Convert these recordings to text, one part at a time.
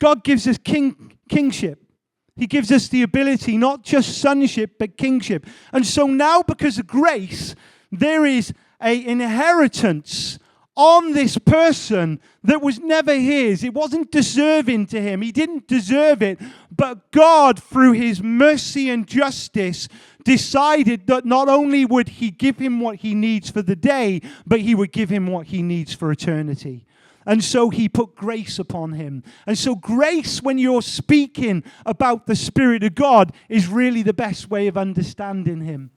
God gives us kingship. He gives us the ability, not just sonship, but kingship. And so now, because of grace, there is an inheritance on this person that was never his. It wasn't deserving to him. He didn't deserve it. But God, through his mercy and justice, decided that not only would he give him what he needs for the day, but he would give him what he needs for eternity. And so he put grace upon him. And so grace, when you're speaking about the Spirit of God, is really the best way of understanding him.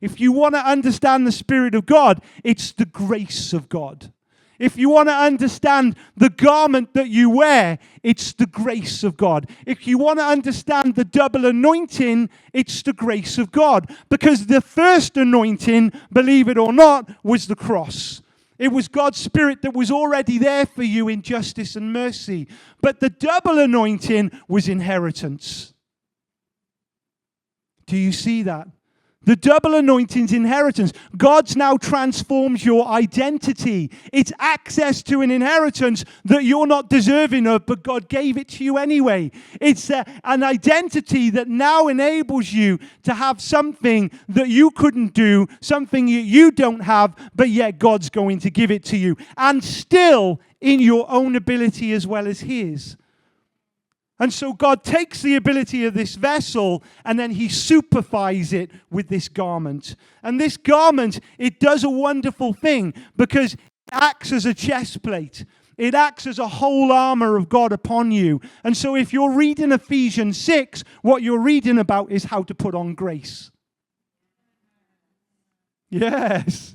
If you want to understand the Spirit of God, it's the grace of God. If you want to understand the garment that you wear, it's the grace of God. If you want to understand the double anointing, it's the grace of God. Because the first anointing, believe it or not, was the cross. It was God's Spirit that was already there for you in justice and mercy. But the double anointing was inheritance. Do you see that? The double anointing's inheritance. God's now transforms your identity. It's access to an inheritance that you're not deserving of, but God gave it to you anyway. It's an identity that now enables you to have something that you couldn't do, something you don't have, but yet God's going to give it to you. And still in your own ability as well as his. And so God takes the ability of this vessel and then he superfies it with this garment. And this garment, it does a wonderful thing because it acts as a chest plate. It acts as a whole armor of God upon you. And so if you're reading Ephesians 6, what you're reading about is how to put on grace. Yes.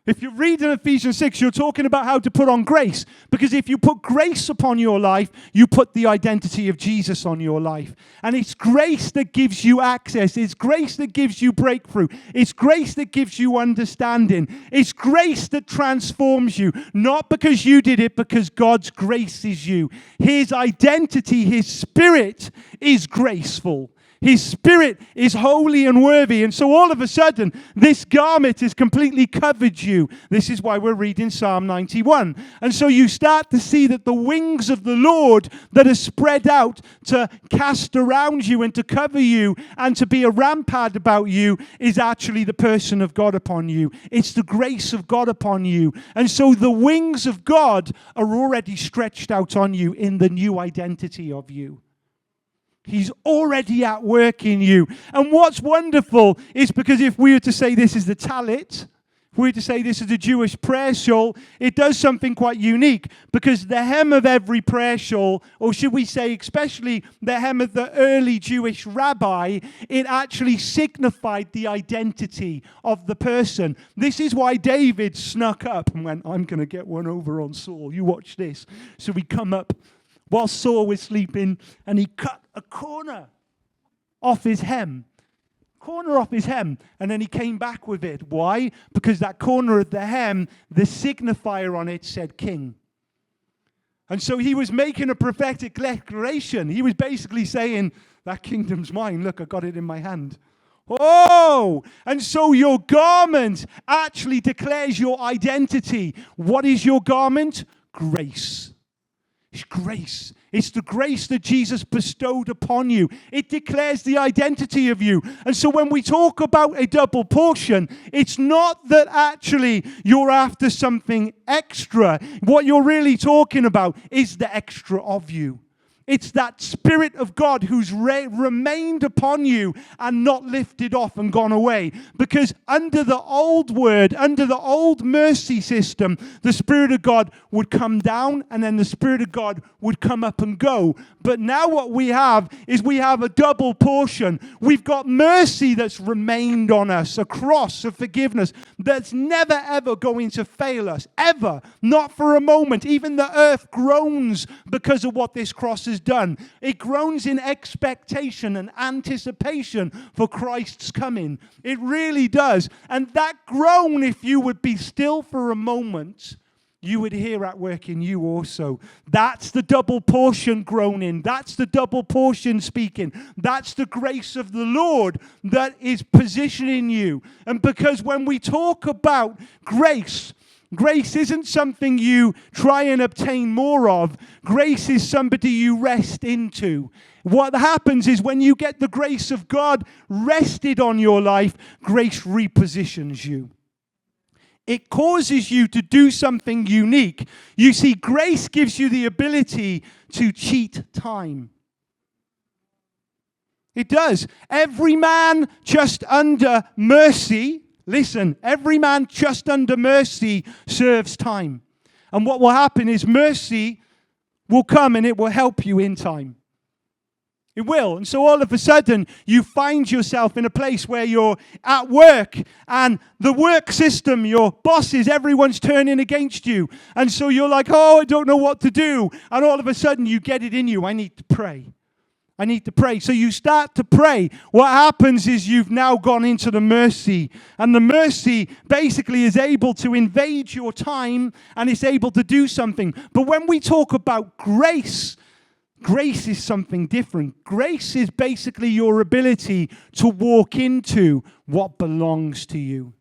If you read in Ephesians 6, you're talking about how to put on grace. Because if you put grace upon your life, you put the identity of Jesus on your life. And it's grace that gives you access. It's grace that gives you breakthrough. It's grace that gives you understanding. It's grace that transforms you. Not because you did it, because God's grace is you. His identity, his spirit is graceful. His spirit is holy and worthy. And so all of a sudden, this garment has completely covered you. This is why we're reading Psalm 91. And so you start to see that the wings of the Lord that are spread out to cast around you and to cover you and to be a rampart about you is actually the person of God upon you. It's the grace of God upon you. And so the wings of God are already stretched out on you in the new identity of you. He's already at work in you. And what's wonderful is because if we were to say this is the talit, if we were to say this is the Jewish prayer shawl, it does something quite unique. Because the hem of every prayer shawl, or should we say especially the hem of the early Jewish rabbi, it actually signified the identity of the person. This is why David snuck up and went, I'm going to get one over on Saul. You watch this. So we come up while Saul was sleeping, and he cut a corner off his hem. And then he came back with it. Why? Because that corner of the hem, the signifier on it said king. And so he was making a prophetic declaration. He was basically saying, that kingdom's mine. Look, I got it in my hand. Oh, and so your garment actually declares your identity. What is your garment? Grace. It's grace. It's the grace that Jesus bestowed upon you. It declares the identity of you. And so when we talk about a double portion, it's not that actually you're after something extra. What you're really talking about is the extra of you. It's that Spirit of God who's remained upon you and not lifted off and gone away. Because under the old word, under the old mercy system, the Spirit of God would come down and then the Spirit of God would come up and go. But now what we have is we have a double portion. We've got mercy that's remained on us, a cross of forgiveness that's never ever going to fail us, ever, not for a moment. Even the earth groans because of what this cross has done. It groans in expectation and anticipation for Christ's coming. It really does. And that groan, if you would be still for a moment, you would hear at work in you also. That's the double portion groaning. That's the double portion speaking. That's the grace of the Lord that is positioning you. And because when we talk about grace, Grace isn't something you try and obtain more of. Grace is somebody you rest into. What happens is when you get the grace of God rested on your life, grace repositions you. It causes you to do something unique. You see, grace gives you the ability to cheat time. It does. Every man just under mercy, listen, every man just under mercy serves time. And what will happen is mercy will come and it will help you in time. It will. And so all of a sudden, you find yourself in a place where you're at work and the work system, your bosses, everyone's turning against you. And so you're like, oh, I don't know what to do. And all of a sudden, you get it in you. I need to pray. I need to pray. So you start to pray. What happens is you've now gone into the mercy. And the mercy basically is able to invade your time and it's able to do something. But when we talk about grace, grace is something different. Grace is basically your ability to walk into what belongs to you.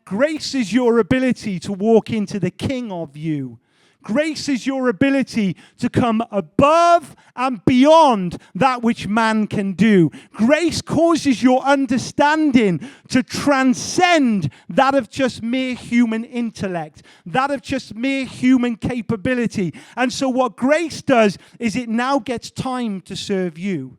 Grace is your ability to walk into the King of you. Grace is your ability to come above and beyond that which man can do. Grace causes your understanding to transcend that of just mere human intellect, that of just mere human capability. And so what grace does is it now gets time to serve you.